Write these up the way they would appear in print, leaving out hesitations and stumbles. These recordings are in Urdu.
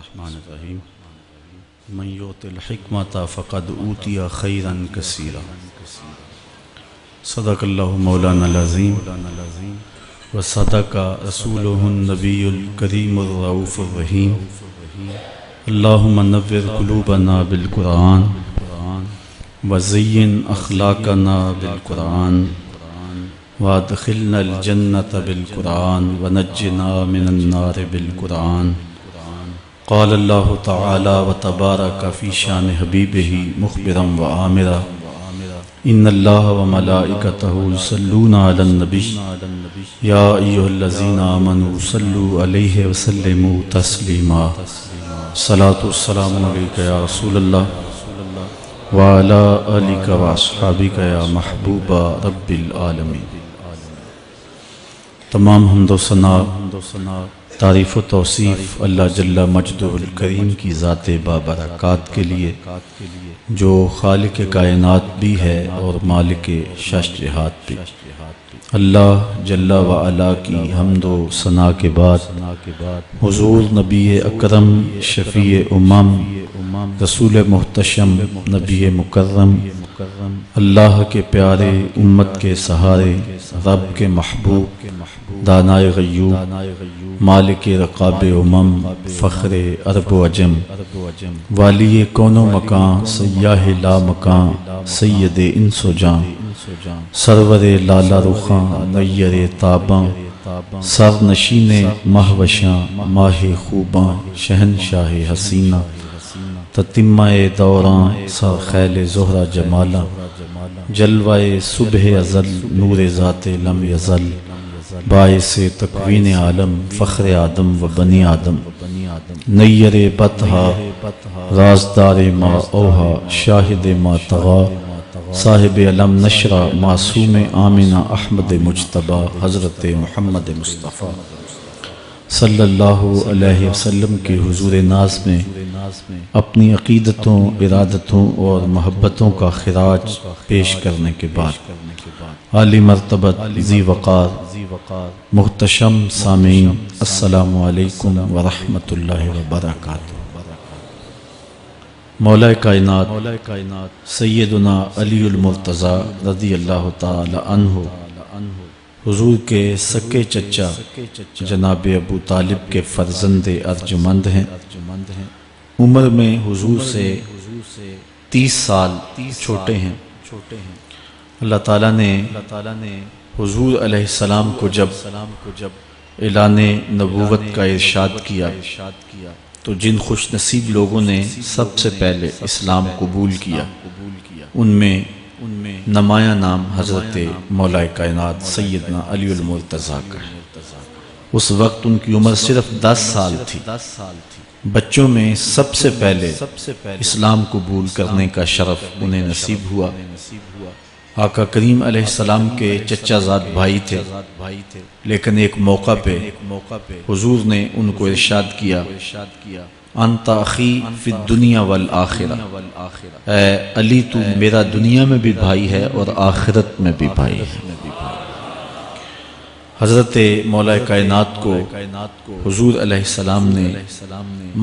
الرحمن الرحیم من یؤت الحکمۃ فقد اوتی خیرا کثیرا صدق اللہ مولانا العظیم وصدق رسولہ النبی الکریم الرؤوف الرحیم اللہم نور قلوبنا بالقرآن وزین اخلاقنا بالقرآن وادخلنا الجنة بالقرآن ونجنا من النار بالقرآن قال اللہ تعالی وتبارک فی شان حبیبہ مخبرا وآمرا ان اللہ وملائکتہ یصلون علی النبی یا ایھا الذین آمنوا صلوا علیہ وسلموا تسلیما صلاۃ والسلام علیک یا رسول اللہ وعلی آلک واصحابک یا محبوب رب العالمین۔ تمام حمد و ثنا تعریف و توصیف اللہ جل مجدہ الکریم کی ذات بابرکات کے لیے جو خالق کائنات بھی ہے اور مالک شش جہات بھی۔ اللہ جل وعلا کی حمد و ثنا کے بعد حضور نبی اکرم شفیع امم رسول محتشم نبی مکرم اللہ کے پیارے امت کے سہارے رب کے محبوب دانائے غیوب مالک رقاب امم فخر عرب و عجم والی کون و مکان سیاہ لا مکان سید انس و جان سرور لالا رخاں نیر تاباں سر نشین مہوشاں ماہ خوباں شہنشاہ حسینہ تتمہ دوراں سر خیل زہرہ جمالا جلوہ صبح ازل نور ذات لم یزل باعث تکوین عالم فخر آدم و بنی آدم نیر بطہا رازدار ما اوہا شاہد ما تغا صاحب علم نشرہ معصوم آمنہ احمد مجتبہ حضرت محمد مصطفیٰ صلی اللہ علیہ وسلم کے حضور ناز میں اپنی عقیدتوں ارادتوں اور محبتوں کا خراج پیش کرنے کے بعد عالی مرتبت ذی وقار محتشم سامعین السلام علیکم ورحمۃ اللہ وبرکاتہ۔ مولا کائنات سیدنا علی المرتضیٰ رضی اللہ تعالی عنہ حضور کے سکے چچا جناب ابو طالب کے فرزند ارجمند ہیں۔ عمر میں حضور سے 30 سال چھوٹے ہیں۔ اللہ تعالیٰ نے حضور علیہ السلام کو جب اعلان نبوت کا ارشاد کیا تو جن خوش نصیب لوگوں نے سب سے پہلے اسلام قبول کیا ان میں نمایاں نام حضرت مولا کائنات سیدنا علی المرتضیٰ کا ہے۔ اس وقت ان کی عمر صرف 10 سال تھی۔ بچوں میں سب سے پہلے اسلام قبول کرنے کا شرف انہیں نصیب ہوا۔ آقا کریم علیہ السلام کے چچا زاد بھائی تھے، لیکن ایک موقع پہ حضور نے ان کو ارشاد کیا انت اخی فی الدنیا والآخرہ، اے علی تو میرا دنیا میں بھی بھائی ہے اور آخرت میں بھی بھائی ہے۔ حضرت مولا کائنات کو حضور علیہ السلام نے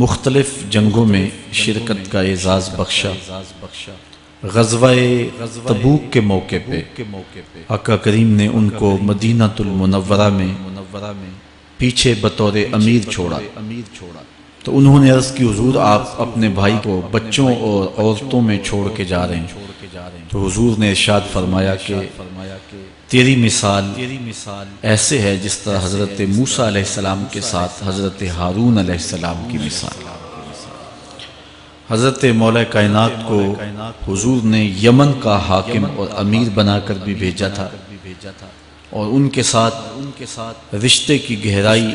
مختلف جنگوں میں شرکت کا اعزاز بخشا۔ غزوہ تبوک کے موقع پہ آقا کریم نے ان کو مدینہ المنورہ میں پیچھے بطور امیر چھوڑا تو انہوں نے عرض کی حضور آپ اپنے بھائی کو بچوں اور عورتوں میں چھوڑ کے جا رہے ہیں، تو حضور نے ارشاد فرمایا کہ تیری مثال ایسے ہے جس طرح حضرت موسیٰ علیہ السلام کے ساتھ حضرت ہارون علیہ السلام کی مثال۔ حضرت مولا کائنات کو حضور نے یمن کا حاکم اور امیر بنا کر بھی بھیجا تھا، اور ان کے ساتھ رشتے کی گہرائی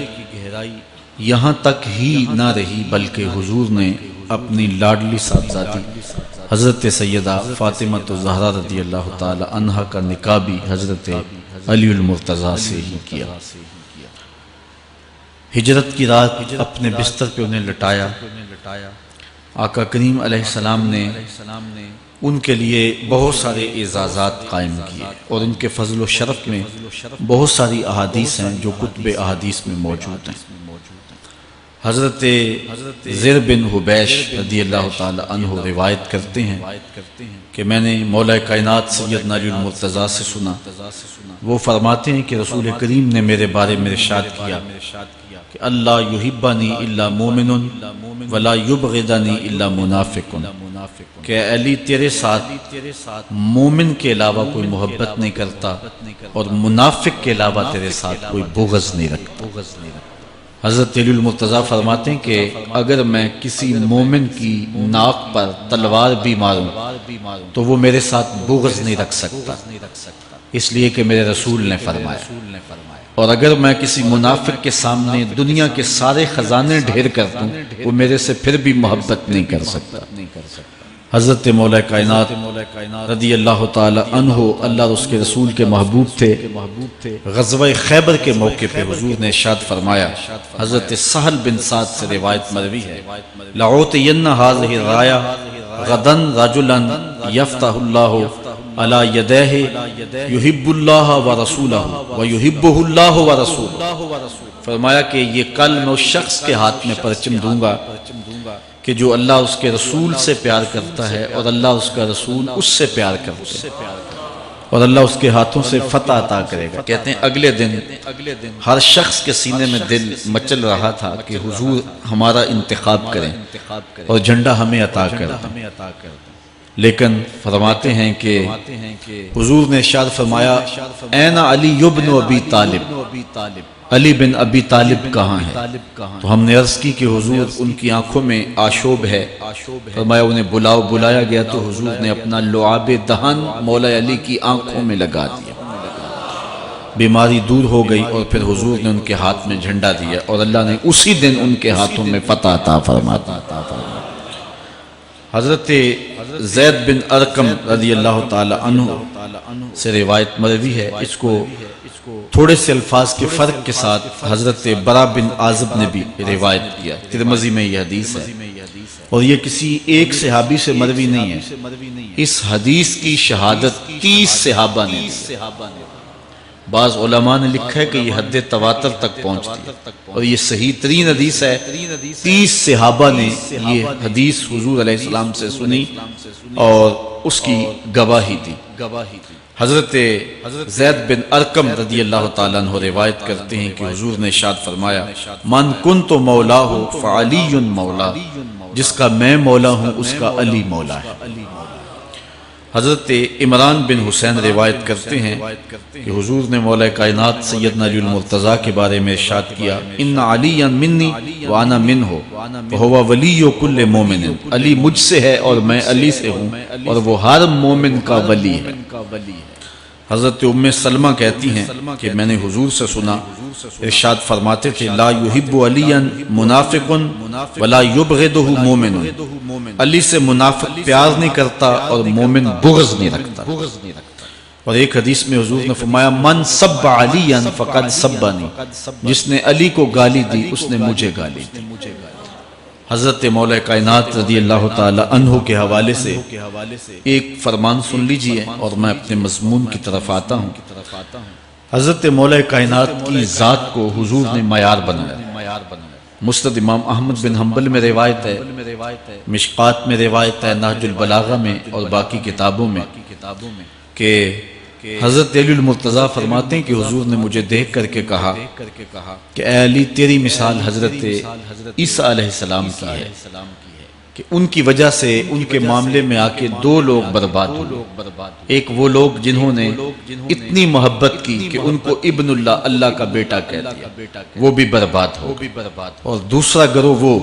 یہاں تک ہی نہ رہی بلکہ حضور نے اپنی لاڈلی صاحبزادی حضرت سیدہ فاطمہ الزہرا رضی اللہ تعالی عنہا کا نکاح بھی حضرت علی المرتضیٰ سے ہی کیا۔ ہجرت کی رات اپنے بستر پہ انہیں لٹایا۔ آقا کریم علیہ السلام نے ان کے لیے بہت سارے اعزازات قائم کیے، اور ان کے فضل و شرف میں بہت ساری احادیث ہیں جو کتب احادیث میں موجود ہیں۔ حضرت زر بن حبیش رضی اللہ تعالی عنہ روایت کرتے ہیں کہ میں نے مولا کائنات سیدنا علی المرتضیٰ سے سنا، وہ فرماتے ہیں کہ رسول کریم نے میرے بارے میں ارشاد کیا کہ اللہ یحبنی الا مومن ولا یبغضنی الا منافق، کہ علی تیرے ساتھ مومن کے علاوہ کوئی محبت نہیں کرتا اور منافق کے علاوہ تیرے ساتھ کوئی بغض نہیں رکھتا۔ حضرت علی المرتضیٰ فرماتے ہیں کہ اگر میں کسی مومن کی ناک پر تلوار بھی ماروں تو وہ میرے ساتھ بغض نہیں رکھ سکتا، اس لیے کہ میرے رسول نے فرمایا، اور اگر میں کسی منافق کے سامنے دنیا کے سارے خزانے ڈھیر کر دوں وہ میرے سے پھر بھی محبت نہیں کر سکتا۔ حضرت مولا کائنات رضی اللہ تعالی عنہ اللہ اور اس کے رسول کے محبوب تھے۔ غزوہ خیبر کے موقع پہ حضور نے ارشاد فرمایا، حضرت سہل بن سعد سے روایت مروی ہے، لَعُوتِيَنَّ هَذِهِ الرَّايَةَ غَدًا رَجُلًا يَفْتَحُ اللَّهُ عَلَى يَدَيْهِ يُحِبُّ اللَّهَ وَرَسُولَهُ وَيُحِبُّهُ اللَّهُ وَرَسُولُهُ۔ فرمایا کہ یہ کل میں اس شخص کے ہاتھ میں پرچم دوں گا کہ جو اللہ اس کے رسول سے پیار کرتا ہے اور اللہ اس کا رسول اس سے پیار کرتے ہیں، اور اللہ اس کے ہاتھوں سے فتح عطا کرے گا۔ کہتے ہیں اگلے دن ہر شخص کے سینے میں دل مچل رہا تھا کہ حضور ہمارا انتخاب کریں اور جھنڈا ہمیں عطا کر دیں، لیکن فرماتے ہیں کہ حضور نے ارشاد فرمایا، این علی بن ابی طالب، علی بن ابی طالب کہاں ہے؟ تو ہم نے عرض کی کہ حضور ان کی آنکھوں میں آشوب ہے، فرمایا انہیں بلاؤ۔ بلایا گیا تو حضور نے اپنا لعاب دہن مولا علی کی آنکھوں میں لگا دیا، بیماری دور ہو گئی، اور پھر حضور نے ان کے ہاتھ میں جھنڈا دیا اور اللہ نے اسی دن ان کے ہاتھوں میں فتح عطا فرمایا۔ حضرت زید بن ارقم رضی اللہ تعالی عنہ سے روایت مروی ہے، اس کو تھوڑے سے الفاظ کے فرق کے ساتھ حضرت برا بن عازب نے بھی روایت کیا، ترمذی میں یہ حدیث ہے، اور یہ کسی ایک صحابی سے مروی نہیں ہے، اس حدیث کی شہادت 30 صحابہ نے دی۔ بعض علماء نے لکھا ہے کہ یہ حد تواتر تک پہنچتی ہے، اور یہ صحیح ترین حدیث ہے۔ 30 صحابہ نے یہ حدیث حضور علیہ السلام سے سنی اور اس کی گواہی دی۔ حضرت زید بن ارقم رضی اللہ تعالیٰ عنہ روایت کرتے ہیں کہ حضور نے ارشاد فرمایا، من کنت مولاہ فعلی مولا، جس کا میں مولا ہوں اس کا علی مولا ہے۔ حضرت عمران بن حسین روایت کرتے ہیں کہ حضور نے مولا کائنات سیدنا علی المرتضیٰ کے بارے میں ارشاد کیا، ان علی منی وانا منہ وہو ولی کل مومن، علی مجھ سے ہے اور میں علی سے ہوں، اور وہ ہر مومن کا ولی ہے۔ حضرت ام سلمہ کہتی ہیں کہ میں نے حضور سے سنا، ارشاد فرماتے تھے، لا یحب علی منافق ولا یبغضہ مومن، علی سے منافق پیار نہیں کرتا اور مومن بغض نہیں رکھتا۔ اور ایک حدیث میں حضور نے فرمایا، من سب علی فقد سبنی، جس نے علی کو گالی دی اس نے مجھے گالی دی۔ حضرت مولا کائنات رضی اللہ تعالی عنہ کے حوالے سے ایک فرمان سن لیجئے اور میں اپنے مضمون کی طرف آتا ہوں۔ حضرت مولا کائنات کی ذات کو حضور نے معیار بنایا۔ مسند امام احمد بن حنبل میں روایت ہے، مشکات میں روایت ہے، نہج البلاغہ میں اور باقی کتابوں میں، کہ حضرت علی المرتضیٰ فرماتے ہیں کہ حضور نے مجھے دیکھ کر کے کہا کہ اے علی، تیری مثال حضرت عیسیٰ علیہ السلام کی ہے کہ ان کی وجہ سے ان کے معاملے میں آ کے 2 لوگ برباد ہوئے۔ ایک وہ لوگ جنہوں نے اتنی محبت کی کہ ان کو ابن اللہ، اللہ کا بیٹا کہہ دیا، وہ بھی برباد ہو گئے، اور دوسرا گروہ وہ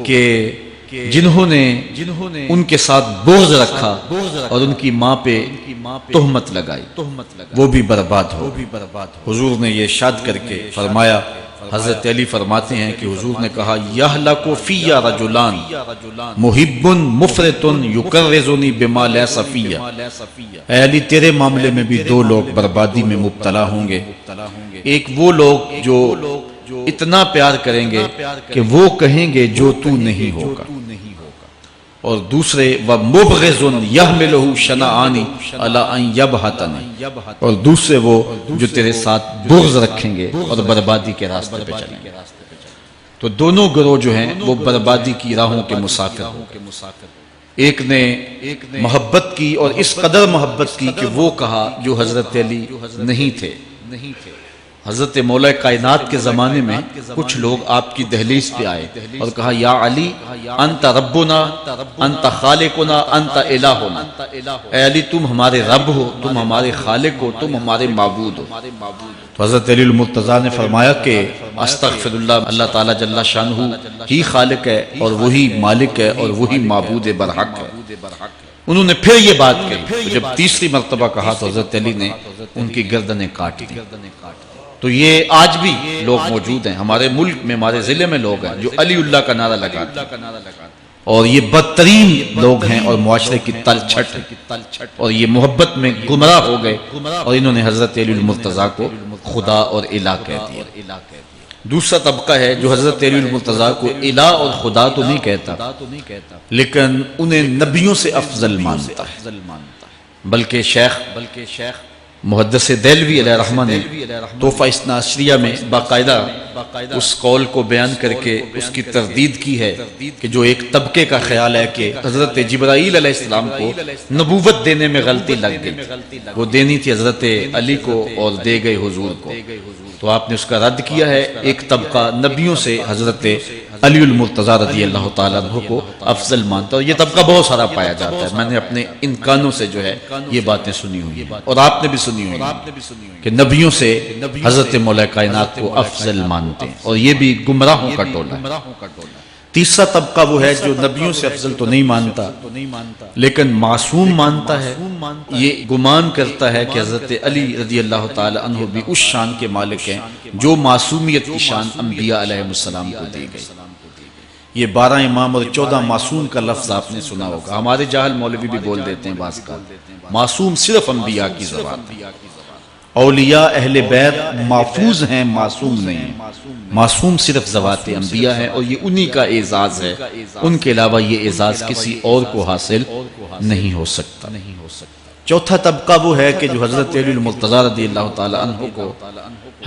کہ جنہوں نے ان کے ساتھ بغض رکھا اور ان کی ماں پہ تہمت لگائی، وہ بھی برباد ہو۔ حضور نے یہ ارشاد کر کے فرمایا، حضرت علی فرماتے ہیں کہ حضور نے کہا، یہلک فی رجلان محب مفرط یکرزنی بما لیس فی، اے علی تیرے معاملے میں بھی 2 لوگ بربادی میں مبتلا ہوں گے۔ ایک وہ لوگ جو اتنا پیار کریں گے کہ وہ کہیں گے جو تو نہیں ہوگا، اور دوسرے وَمُبْغِضٌ يَحْمِلُهُ شَنَآنِ عَلَىٰ أَن يَبْهَتَنِ، اور دوسرے وہ جو تیرے ساتھ بغض رکھیں گے اور بربادی کے راستے پہ چلیں گے۔ تو دونوں گروہ جو ہیں وہ بربادی کی راہوں کے مسافر ہو گئے۔ ایک نے محبت کی اور اس قدر محبت کی کہ وہ کہا جو حضرت علی نہیں تھے۔ حضرت مولا کائنات کے زمانے میں کچھ لوگ آپ کی دہلیز پہ آئے اور کہا یا علی انت ربنا انت خالقنا انت الہنا، اے علی تم ہمارے رب ہو، تم ہمارے خالق ہو، تم ہمارے معبود ہو۔ تو حضرت علی المرتضیٰ نے فرمایا کہ استغفر اللہ، اللہ تعالیٰ جل شانہ ہی خالق ہے اور وہی مالک ہے اور وہی معبود برحق ہے۔ انہوں نے پھر یہ بات کہی، تو جب تیسری مرتبہ کہا تو حضرت علی نے ان کی گردنیں کاٹ دی۔ تو یہ آج بھی لوگ موجود ہیں ہمارے ملک میں، ہمارے ضلع میں لوگ ہیں جو علی اللہ کا نعرہ لگاتے ہیں، اور یہ بدترین لوگ ہیں اور معاشرے کی تل چھٹ ہے، اور یہ محبت میں گمراہ ہو گئے اور انہوں نے حضرت علی المرتضیٰ کو خدا اور الہ کہہ دیا۔ دوسرا طبقہ ہے جو حضرت علی المرتضیٰ کو الہ اور خدا تو نہیں کہتا، لیکن انہیں نبیوں سے افضل مانتا ہے۔ بلکہ شیخ محدث دہلوی علیہ الرحمہ نے تحفہ اثنا عشریہ میں باقاعدہ اس قول کو بیان کر کے اس کی تردید کی ہے کہ جو ایک طبقے کا خیال ہے کہ حضرت جبرائیل علیہ السلام کو نبوت دینے میں غلطی لگ گئی، وہ دینی تھی حضرت علی کو اور دے گئے حضور کو، تو آپ نے اس کا رد کیا ہے۔ ایک طبقہ نبیوں سے حضرت علی المرتضیٰ رضی اللہ تعالیٰ عنہ کو افضل مانتا ہے، اور یہ طبقہ بہت سارا پایا جاتا ہے۔ میں نے اپنے ان کانوں سے جو ہے یہ باتیں سنی ہوئی ہیں، اور آپ نے بھی سنی ہوئی ہیں کہ نبیوں سے حضرت مولا کائنات کو افضل مانتے ہیں، اور یہ بھی گمراہوں کا ٹولہ ہے۔ تیسرا طبقہ وہ ہے جو نبیوں سے افضل تو نہیں مانتا لیکن معصوم مانتا ہے، یہ گمان کرتا ہے کہ حضرت علی رضی اللہ تعالی عنہ بھی اس شان کے مالک ہیں جو معصومیت کی شان انبیاء علیہ السلام کو دی گئی۔ یہ 12 امام اور 14 معصوم کا لفظ آپ نے سنا ہوگا، ہمارے جاہل مولوی بھی بول دیتے ہیں بعض کا۔ معصوم صرف انبیاء کی زبان ہے، اولیاء اہل بیت محفوظ ہیں، معصوم نہیں۔ معصوم صرف ذوات انبیاء ہے، اور یہ انہی کا اعزاز ہے، ان کے علاوہ یہ اعزاز کسی اور کو حاصل نہیں ہو سکتا۔ چوتھا طبقہ وہ ہے کہ جو حضرت علی المرتضیٰ رضی اللہ تعالی عنہ کو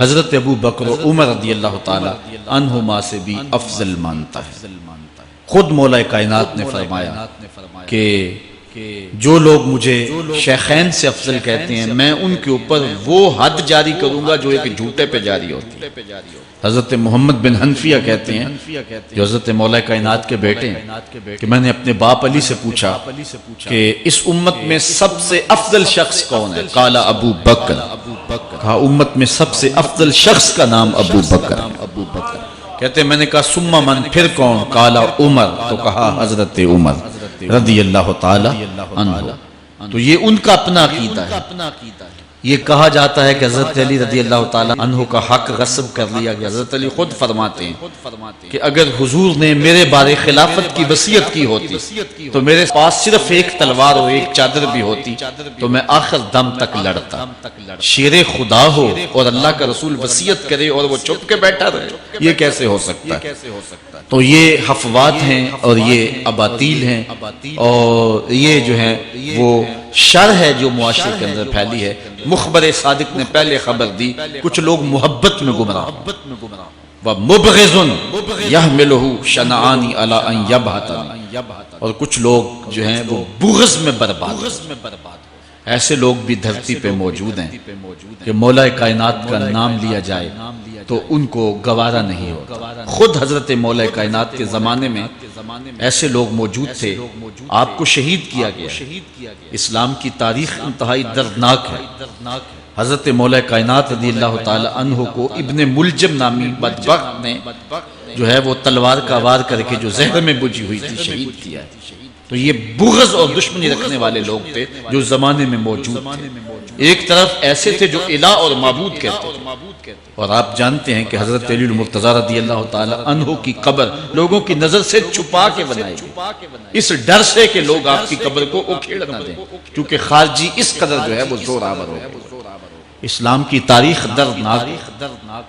حضرت ابو بکر و عمر رضی اللہ تعالی عنہما سے بھی افضل مانتا ہے۔ خود مولا کائنات نے فرمایا کہ جو لوگ مجھے شیخین سے افضل کہتے ہیں میں ان کے اوپر وہ حد جاری کروں گا جو ایک جھوٹے پہ جاری ہوتی ہے۔ حضرت محمد بن حنفیہ کہتے ہیں جو حضرت مولا کائنات کے بیٹے ہیں کہ میں نے اپنے باپ علی سے پوچھا کہ اس امت میں سب سے افضل شخص کون ہے؟ قال ابو بکر، کہا امت میں سب سے افضل شخص کا نام ابو بکر ہے۔ کہتے ہیں میں نے کہا ثم من، پھر کون؟ قال عمر، تو کہا حضرت عمر رضی اللہ تعالی عنہ۔ تو یہ ان کا اپنا عقیدہ ہے۔ یہ کہا جاتا ہے کہ حضرت علی رضی اللہ تعالی عنہ کا حق غصب کر لیا گیا۔ حضرت علی خود فرماتے ہیں کہ اگر حضور نے میرے بارے خلافت کی وصیت کی ہوتی تو میرے پاس صرف ایک تلوار اور ایک چادر بھی ہوتی تو میں آخر دم تک لڑتا۔ شیر خدا ہو اور اللہ کا رسول وصیت کرے اور وہ چھپ کے بیٹھا رہے، یہ کیسے ہو سکتا ہے؟ تو یہ حفوات ہیں اور یہ اباطیل ہیں، اور یہ جو ہے وہ شر ہے جو معاشرے کے اندر پھیلی ہے۔ مخبر صادق نے پہلے خبر دی کچھ لوگ محبت میں گمراہ، وَمُبْغِضٌ يَحْمِلُهُ شَنَعَانِ عَلَىٰ أَن يَبْهَتَنِ، اور کچھ لوگ جو ہیں وہ بغض میں برباد۔ ایسے لوگ بھی دھرتی پہ موجود ہیں کہ مولا کائنات کا نام لیا جائے تو ان کو گوارا نہیں ہوتا۔ خود حضرت مولا کائنات کے زمانے میں ایسے لوگ موجود تھے، آپ کو شہید کیا گیا۔ اسلام کی تاریخ انتہائی دردناک ہے۔ حضرت مولا کائنات رضی اللہ تعالی عنہ کو ابن ملجم نامی بدبخت نے جو ہے وہ تلوار کا وار کر کے جو زہر میں بجھی ہوئی تھی شہید کیا ہے۔ تو یہ بغض اور دشمنی رکھنے والے لوگ تھے جو زمانے میں موجود تھے۔ ایک طرف ایسے تھے جو الہ اور معبود کہتے تھے، اور آپ جانتے ہیں کہ حضرت علی المرتضیٰ رضی اللہ تعالی عنہ کی قبر لوگوں کی نظر سے چھپا کے بنائی گئی، اس ڈر سے کہ لوگ آپ کی قبر کو اکھیڑ نہ دیں، کیونکہ خارجی اس قدر جو ہے وہ زور آور ہو گئے۔ اسلام کی تاریخ دردناک۔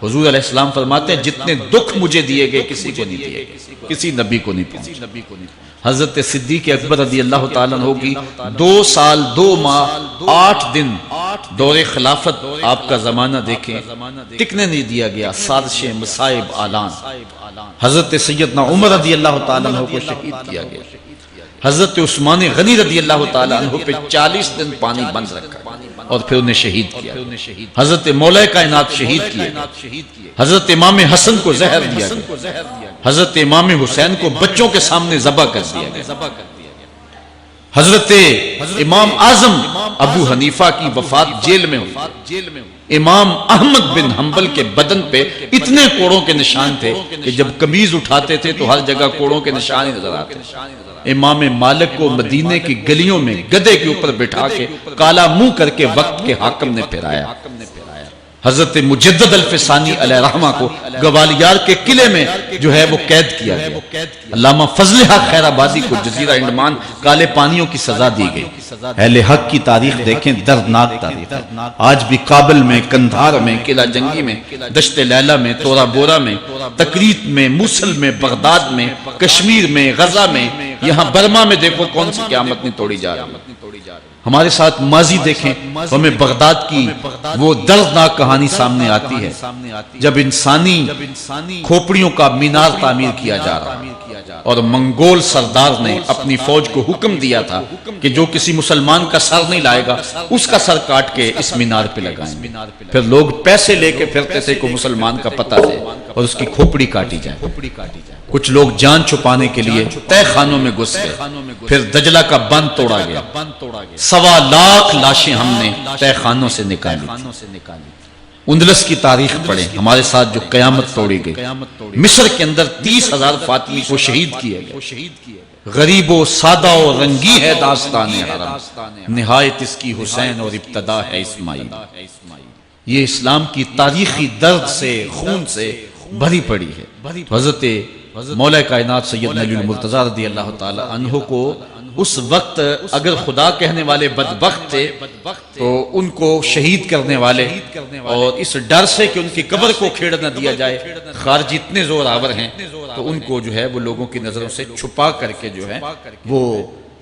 حضور علیہ السلام فرماتے ہیں جتنے دکھ مجھے دیے گئے کسی کو نہیں دیے گئے، کسی نبی کو نہیں پہنچے۔ حضرت صدیق اکبر رضی اللہ تعالیٰ عنہ کی 2 سال 2 ماہ 8 دن دور خلافت آپ کا زمانہ دیکھیں، ٹکنے نہیں دیا گیا، سازشیں، مصائب، اعلان۔ حضرت سیدنا عمر رضی اللہ تعالیٰ عنہ کو شہید کیا گیا، حضرت عثمان غنی رضی اللہ تعالیٰ عنہ پہ 40 دن پانی بند رکھا اور پھر انہیں شہید کیا، حضرت مولا کائنات شہید کیے، حضرت امام حسن کو زہر دیا گیا، حضرت امام حسین کو بچوں کے سامنے ذبح کر دیا گیا، حضرت امام اعظم ابو حنیفہ کی وفات جیل میں ہوئی، امام احمد بن حنبل کے بدن پہ اتنے کوڑوں کے نشان تھے کہ جب قمیض اٹھاتے تھے تو ہر جگہ کوڑوں کے نشان ہی نظر آتے۔ امام مالک کو مدینے کی گلیوں میں گدھے کے اوپر بٹھا کے کالا منہ کر کے وقت کے حاکم نے پھرایا۔ حضرت مجدد الفسانی علیہ رحمہ کو گوالیار کے قلعے میں جو ہے وہ قید کیا گیا، علامہ فضل حق خیر آبادی کو جزیرہ انڈمان کالے پانیوں کی سزا دی گئی۔ اہل حق کی تاریخ دیکھیں، دردناک تاریخ ہے۔ آج بھی کابل میں، کندھار میں، قلعہ جنگی میں، دشت لیلہ میں، تورا بورا میں، تکریت میں، موصل میں، بغداد میں، کشمیر میں، غزہ میں، یہاں برما میں دیکھو کون سی قیامت نہیں توڑی جا رہی۔ ہمارے ساتھ ماضی دیکھیں تو ہمیں بغداد کی وہ دردناک کہانی سامنے آتی ہے جب انسانی کھوپڑیوں کا مینار تعمیر کیا جا رہا اور منگول سردار نے اپنی فوج کو حکم دیا تھا کہ جو کسی مسلمان کا سر نہیں لائے گا اس کا سر کاٹ کے اس مینار پہ لگائیں۔ پھر لوگ پیسے لے کے پھرتے تھے کہ مسلمان کا پتہ دے اور اس کی کھوپڑی کاٹی جائے۔ کچھ لوگ جان چھپانے کے لیے تہ خانوں میں گھس گئے، پھر دجلہ کا بند توڑا گیا، 1.25 لاکھ لاشیں ہم نے تہ خانوں سے نکالی۔ اندلس کی تاریخ پڑھیں، ہمارے ساتھ جو قیامت توڑی گئی۔ مصر کے اندر 30,000 فاطمی کو شہید کیے گئے۔ غریب و سادہ و رنگی ہے داستان حرم، نہایت اس کی حسین اور ابتدا ہے اسماعیل۔ یہ اسلام کی تاریخی درد سے، خون سے بھری پڑی ہے۔ حضرت مولا کائنات سیدنا علی المرتضیٰ رضی اللہ تعالی عنہ کو اس وقت اگر خدا کہنے والے بدبخت تھے تو ان کو شہید کرنے والے اور اس ڈر سے کہ ان کی قبر کو کھیڑ نہ دیا جائے خارجی اتنے زور آور ہیں تو ان کو جو ہے وہ لوگوں کی نظروں سے چھپا کر کے جو ہے وہ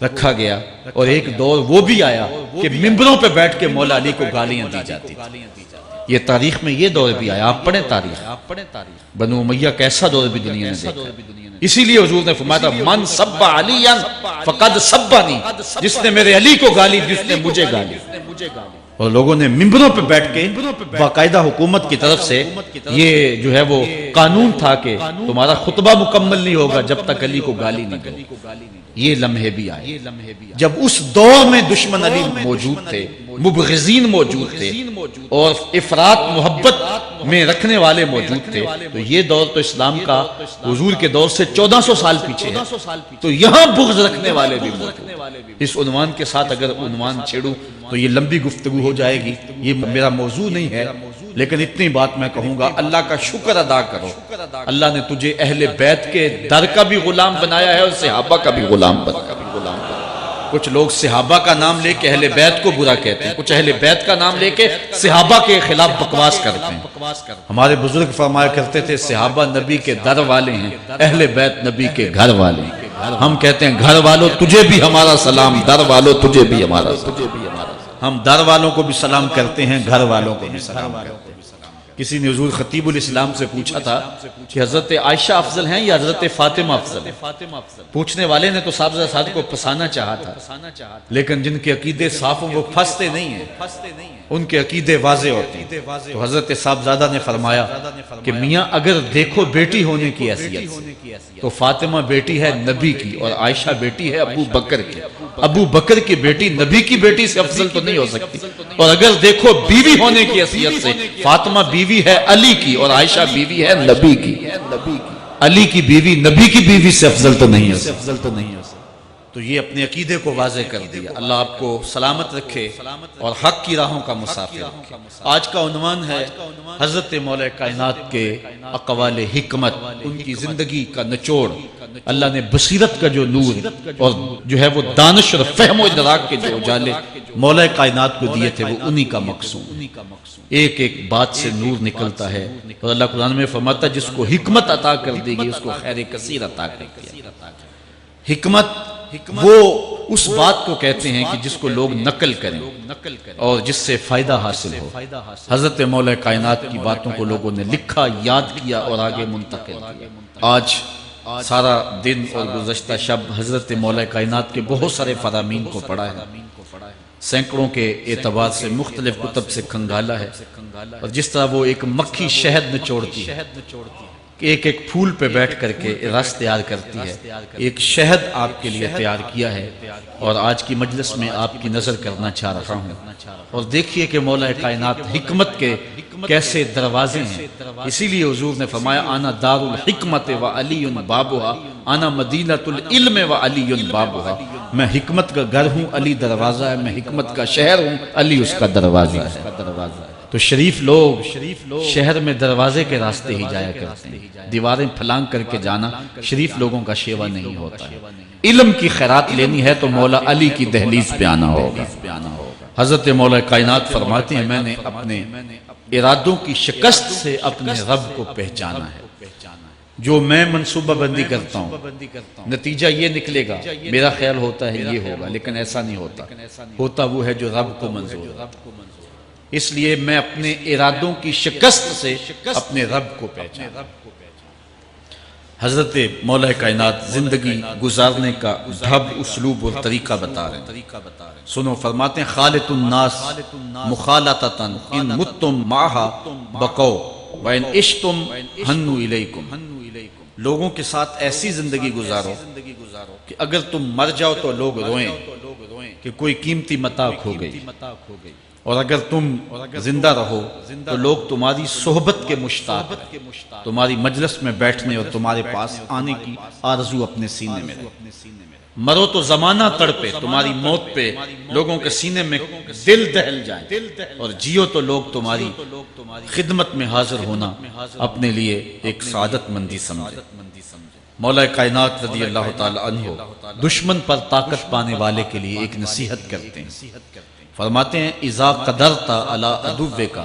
رکھا گیا۔ اور ایک دور وہ بھی آیا کہ ممبروں پہ بیٹھ کے مولا علی کو گالیاں دی جاتی تھی۔ یہ تاریخ میں یہ دور بھی آیا، آپ پڑھیں تاریخ، بنو امیہ کیسا دور بھی دنیا نے دیکھا۔ اسی لیے حضور نے فرمایا من سب علیاً فقد سبنی، جس نے میرے علی کو گالی جس نے مجھے گالی۔ اور لوگوں نے ممبروں پہ بیٹھ کے باقاعدہ حکومت کی طرف سے یہ جو ہے وہ قانون تھا کہ تمہارا خطبہ مکمل نہیں ہوگا جب تک علی کو گالی نہیں دو۔ یہ لمحے بھی آئے جب اس دور میں دشمن علی موجود تھے، مبغضین موجود تھے اور افراط محبت میں رکھنے والے موجود تھے۔ تو یہ دور تو اسلام کا حضور کے دور سے 1400 سال پیچھے ہے، تو یہاں بغض رکھنے والے بھی موجود۔ اس عنوان کے ساتھ اگر عنوان چھیڑوں تو یہ لمبی گفتگو ہو جائے گی، یہ میرا موضوع نہیں ہے، لیکن اتنی بات میں کہوں گا، اللہ کا شکر ادا کرو، اللہ نے تجھے اہل بیت کے در کا بھی غلام بنایا ہے اور صحابہ کا بھی غلام بنایا۔ کچھ لوگ صحابہ کا نام لے کے اہل بیت کو برا کہتے ہیں، کچھ اہل بیت کا نام لے کے صحابہ کے خلاف بکواس کرتے ہیں۔ ہمارے بزرگ فرمایا کرتے تھے صحابہ نبی کے در والے ہیں، اہل بیت نبی کے گھر والے ہیں۔ ہم کہتے ہیں گھر والوں تجھے بھی ہمارا سلام، در والوں تجھے بھی ہمارا سلام۔ ہم در والوں کو بھی سلام کرتے ہیں، گھر والوں کو بھی سلام کرتے ہیں۔ کسی نے حضور خطیب الاسلام سے پوچھا تھا کہ حضرت عائشہ افضل ہیں یا حضرت فاطمہ افضل ہیں؟ پوچھنے والے نے تو صاحبزادہ صاحب کو پھنسانا چاہا تھا، لیکن جن کے عقیدے صاف ہیں وہ پھنستے نہیں ہیں، ان کے عقیدے واضح ہوتے ہیں۔ تو حضرت صاحبزادہ نے فرمایا کہ میاں اگر دیکھو بیٹی ہونے کی حیثیت سے تو فاطمہ بیٹی ہے نبی کی اور عائشہ بیٹی ہے ابو بکر کی۔ ابو بکر کی بیٹی نبی کی بیٹی سے افضل تو نہیں ہو سکتی، اور اگر دیکھو بیوی ہونے کی حیثیت سے فاطمہ بیوی ہے علی کی اور عائشہ بیوی ہے نبی کی۔ علی کی بیوی نبی کی بیوی سے افضل تو نہیں ہے۔ تو یہ اپنے عقیدے کو واضح کر دیا۔ اللہ آپ کو سلامت رکھے اور حق کی راہوں کا مسافر رکھے۔ آج کا عنوان ہے حضرت مولا کائنات کے اقوال حکمت، ان کی زندگی کا نچوڑ۔ اللہ نے بصیرت کا جو نور اور جو ہے وہ دانش اور فہم و ادراک کے جو اجالے مولا کائنات کو دیے تھے وہ انہی کا مقصود۔ ایک ایک بات سے نور نکلتا ہے، اور اللہ قرآن میں فرماتا ہے جس کو حکمت عطا کر دی گئی اس کو خیر کثیر عطا کر دیا۔ حکمت وہ اس بات کو کہتے ہیں کہ جس کو لوگ نقل کریں اور جس سے فائدہ حاصل ہو۔ حضرت مولا کائنات کی باتوں کو لوگوں نے لکھا، یاد کیا اور آگے منتقل کیا۔ آج سارا دن اور گزشتہ شب حضرت مولا کائنات کے بہت سارے فرامین کو پڑھا ہے، سینکڑوں کے اعتبار سے مختلف کتب سے کھنگالا ہے، اور جس طرح وہ ایک مکھی شہد نچوڑتی ہے، ایک ایک پھول پہ بیٹھ کر کے رس تیار کرتی ہے، ایک شہد آپ کے لیے تیار کیا ہے، اور آج کی مجلس میں آپ کی نظر کرنا چاہ رہا ہوں۔ اور دیکھیے کہ مولا کائنات حکمت کے کیسے دروازے ہیں۔ اسی لیے حضور نے فرمایا انا دار الحکمت و علی بابها، انا مدینۃ العلم و علی بابها، میں حکمت کا گھر ہوں، علی دروازہ ہے، میں حکمت کا شہر ہوں، علی اس کا دروازہ ہے۔ تو شریف لوگ شہر میں دروازے کے راستے ہی جایا کرتے ہیں، دیواریں پھلانگ کر کے جانا شریف لوگوں کا شیوا نہیں ہوتا ہے۔ علم کی خیرات لینی ہے تو مولا علی کی دہلیز پہ آنا ہوگا۔ حضرت مولا کائنات فرماتے ہیں میں نے اپنے ارادوں کی شکست سے اپنے رب کو پہچانا ہے۔ جو میں منصوبہ بندی کرتا ہوں نتیجہ یہ نکلے گا، میرا خیال ہوتا ہے یہ ہوگا، لیکن ایسا نہیں ہوتا، ہوتا وہ ہے جو رب کو منظور ہے۔ اس لیے میں اپنے ارادوں کی شکست سے اپنے رب کو پہچانا۔ حضرت مولا کائنات زندگی گزارنے کا ڈھب، اسلوب اور طریقہ بتا رہے ہیں۔ سنو، فرماتے ہیں خالط الناس مخالطتا ان متم معہا بقو وان عشتم ہنو الیکم، لوگوں کے ساتھ ایسی زندگی گزارو کہ اگر تم مر جاؤ تو لوگ روئیں کہ کوئی قیمتی متاع کھو گئی، اور اگر تم زندہ رہو تو لوگ تمہاری صحبت کے مشتاق ہیں، تمہاری مجلس میں بیٹھنے اور تمہارے پاس آنے کی آرزو اپنے سینے میں رہے۔ مرو تو زمانہ تڑپے، تمہاری موت پہ لوگوں کے سینے میں دل دہل جائیں، اور جیو تو لوگ تمہاری خدمت میں حاضر ہونا اپنے لیے ایک سعادت مندی سمجھے۔ مولا کائنات رضی اللہ تعالی عنہ دشمن پر طاقت پانے والے کے لیے ایک نصیحت کرتے ہیں، فرماتے ہیں اذا قدرت علی عدوک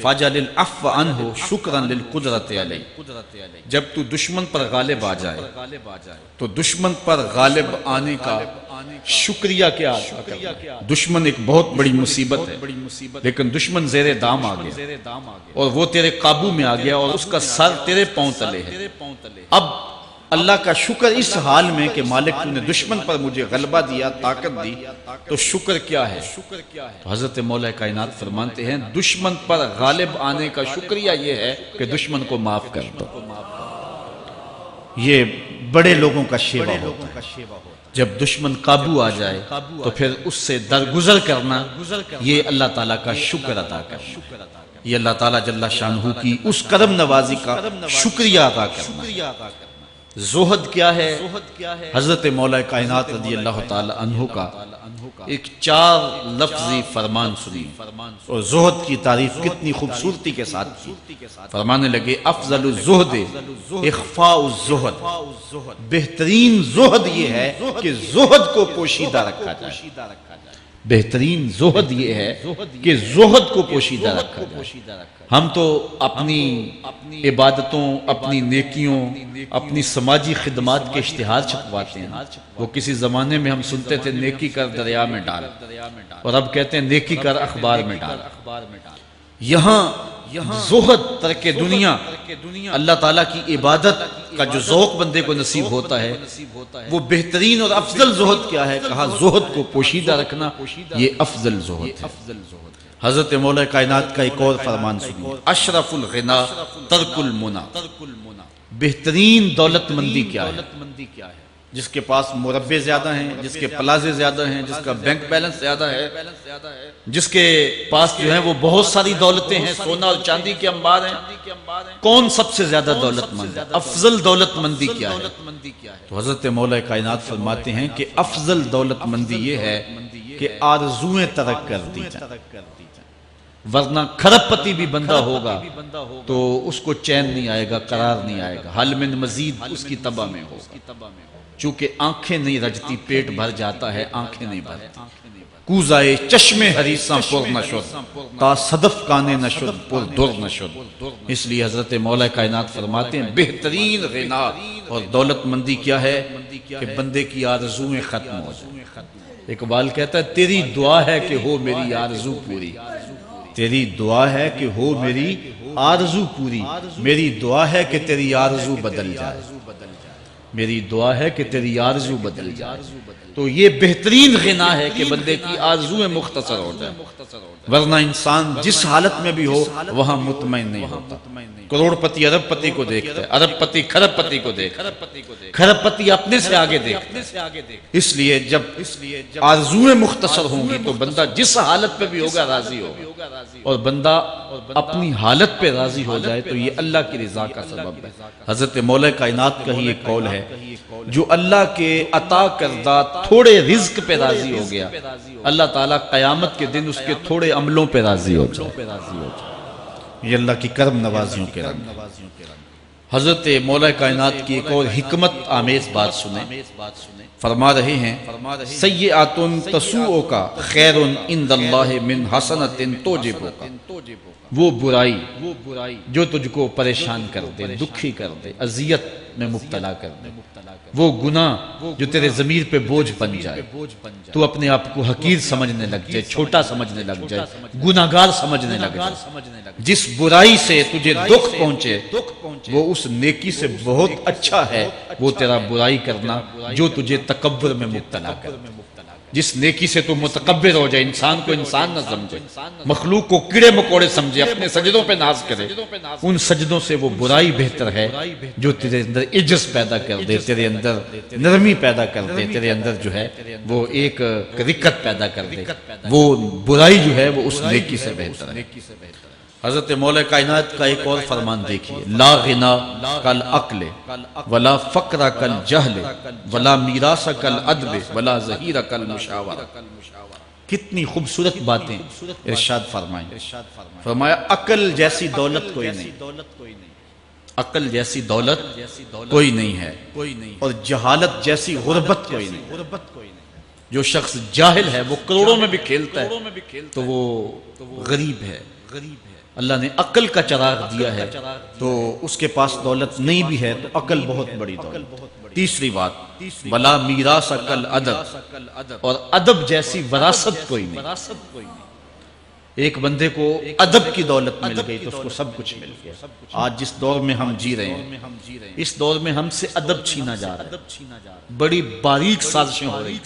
فاجعل العفو عنہ شکرا للقدرت علیہ، جب تو دشمن پر غالب آ جائے تو دشمن پر غالب آنے کا شکریہ کیا ادا کرنا۔ دشمن ایک بہت بڑی مصیبت ہے، لیکن دشمن زیر دام آ گیا اور وہ تیرے قابو میں آ گیا اور اس کا سر تیرے پاؤں تلے ہے۔ اب اللہ کا شکر اس حال میں کہ مالک تو نے دشمن پر مجھے غلبہ دیا، طاقت دی، تو شکر کیا ہے؟ تو حضرت مولا کائنات فرماتے ہیں دشمن پر غالب آنے کا شکریہ یہ ہے کہ دشمن کو معاف کر دو۔ یہ بڑے لوگوں کا شیوا ہوتا ہے، جب دشمن قابو آ جائے تو پھر اس سے درگزر کرنا، یہ اللہ تعالیٰ کا شکر ادا کرنا، یہ اللہ تعالیٰ جل شانہ کی اس کرم نوازی کا شکریہ ادا کرنا۔ زہد کیا ہے؟ حضرت مولا کائنات رضی اللہ تعالی عنہ کا ایک 4 لفظی فرمان سنی، اور زہد کی تعریف کتنی خوبصورتی کے ساتھ کی۔ فرمانے لگے افضل الزہد اخفاء الزہد، بہترین زہد یہ ہے کہ زہد کو پوشیدہ رکھا جائے، بہترین زہد یہ ہے کہ زہد کو پوشیدہ رکھا جائے۔ ہم تو اپنی عبادتوں، اپنی نیکیوں، اپنی سماجی خدمات کے اشتہار چھپواتے ہیں۔ وہ کسی زمانے میں ہم سنتے تھے نیکی کر دریا میں ڈال، اور اب کہتے ہیں نیکی کر اخبار میں ڈال۔ یہاں زہد ترک دنیا، اللہ تعالیٰ کی عبادت کا جو ذوق بندے کو نصیب ہوتا ہے، وہ بہترین اور افضل زہد کیا ہے؟ کہا زہد کو پوشیدہ رکھنا، یہ افضل زہد ہے۔ حضرت مولا کائنات کا ایک اور فرمان سنیے، اشرف الغنا ترک المنا، بہترین دولت مندی کیا ہے؟ جس کے پاس مربے زیادہ ہیں، جس کے پلازے زیادہ ہیں، جس کا بینک بیلنس زیادہ ہے، جس کے پاس جو ہیں وہ بہت ساری دولتیں ہیں، سونا اور چاندی کے انبار ہیں، کون سب سے زیادہ دولت مند ہے؟ افضل دولت مندی کیا ہے؟ تو حضرت مولا کائنات فرماتے ہیں کہ افضل دولت مندی یہ ہے کہ آرزویں ترک کر دی جائیں، ورنہ کھرب پتی بھی بندہ ہوگا تو اس کو چین نہیں آئے گا، قرار نہیں آئے گا، حل من مزید اس کی تباہ میں ہوگا۔ چونکہ آنکھیں نہیں رجتی پیٹ بھر جاتا ہے آنکھیں نہیں بھرتی کوزائے چشم حریصاں پر نشد تا صدف کانے نشد پر در نشد اس لیے حضرت مولا کائنات فرماتے ہیں بہترین غنا اور دولت مندی کیا ہے کہ بندے کی آرزویں ختم ہو جائیں اقبال کہتا ہے تیری دعا ہے کہ ہو میری آرزو پوری تیری دعا ہے کہ ہو میری آرزو پوری میری دعا ہے کہ تیری آرزو بدل جائے میری دعا ہے کہ تیری آرزو بدل جائے تو یہ بہترین غنا ہے کہ بندے کی آرزویں مختصر ہو جائے ورنہ انسان جس حالت میں بھی ہو وہاں مطمئن نہیں ہوتا کروڑ پتی ارب پتی کو دیکھتا ہے ارب پتی کھرب پتی کو دیکھتا ہے کھرب پتی اپنے سے آگے دیکھتا ہے اس لیے جب آرزویں مختصر ہوں گی تو بندہ جس حالت پہ بھی ہوگا راضی ہوگا اور بندہ اپنی حالت پہ راضی ہو جائے تو یہ اللہ کی رضا کا سبب ہے حضرت مولا کائنات کا ہی ایک قول ہے جو اللہ کے عطا کردہ تھوڑے رزق پہ راضی ہو گیا اللہ تعالیٰ قیامت کے دن اس کے تھوڑے عملوں پہ راضی ہو جائے یہ اللہ کی کرم نوازیوں کے رنگ حضرت مولا کائنات کی ایک اور حکمت آمیز بات سنیں فرما رہے ہیں سیئات تسوء کا خیر عند اللہ من حسنت توجب کا وہ برائی جو تجھ کو پریشان کر دے دکھی کر دے اذیت میں مبتلا کر دے وہ گناہ جو تیرے ضمیر پہ بوجھ بن جائے تو اپنے آپ کو حقیر سمجھنے لگ جائے چھوٹا سمجھنے لگ جائے گناہگار سمجھنے لگ جائے جس برائی سے تجھے دکھ پہنچے وہ اس نیکی سے بہت اچھا ہے وہ تیرا برائی کرنا جو تجھے تکبر میں مبتلا کر جس نیکی سے تو متکبر ہو جائے انسان کو انسان نہ سمجھے مخلوق کو کیڑے مکوڑے سمجھے اپنے سجدوں پہ ناز کرے ان سجدوں سے وہ برائی بہتر ہے جو تیرے اندر عجز پیدا کر دے تیرے اندر نرمی پیدا کر دے تیرے اندر جو ہے وہ ایک رکت پیدا کر دے وہ برائی جو ہے وہ اس نیکی سے بہتر ہے حضرت مولا کائنات کا ایک اور فرمان دیکھیے لا غنا کل عقل ولا فقر کل جہل ولا میراث کل ادب ولا ظہیر کل مشاورہ کتنی خوبصورت باتیں ارشاد فرمائیں فرمایا عقل جیسی دولت کوئی نہیں عقل جیسی دولت کوئی نہیں ہے اور جہالت جیسی غربت کوئی نہیں جو شخص جاہل ہے وہ کروڑوں میں بھی کھیلتا ہے تو وہ غریب ہے اللہ نے عقل کا چراغ دیا ہے تو اس کے پاس دولت نہیں بھی ہے تو عقل بہت بڑی دولت تیسری بات ولا میراث کل ادب اور ادب جیسی وراثت کوئی نہیں ایک بندے کو ادب کی دولت مل گئی تو اس کو سب کچھ مل گیا آج جس دور میں ہم جی رہے ہیں اس دور میں ہم سے ادب چھینا جا رہا ہے بڑی باریک سازشیں ہو رہی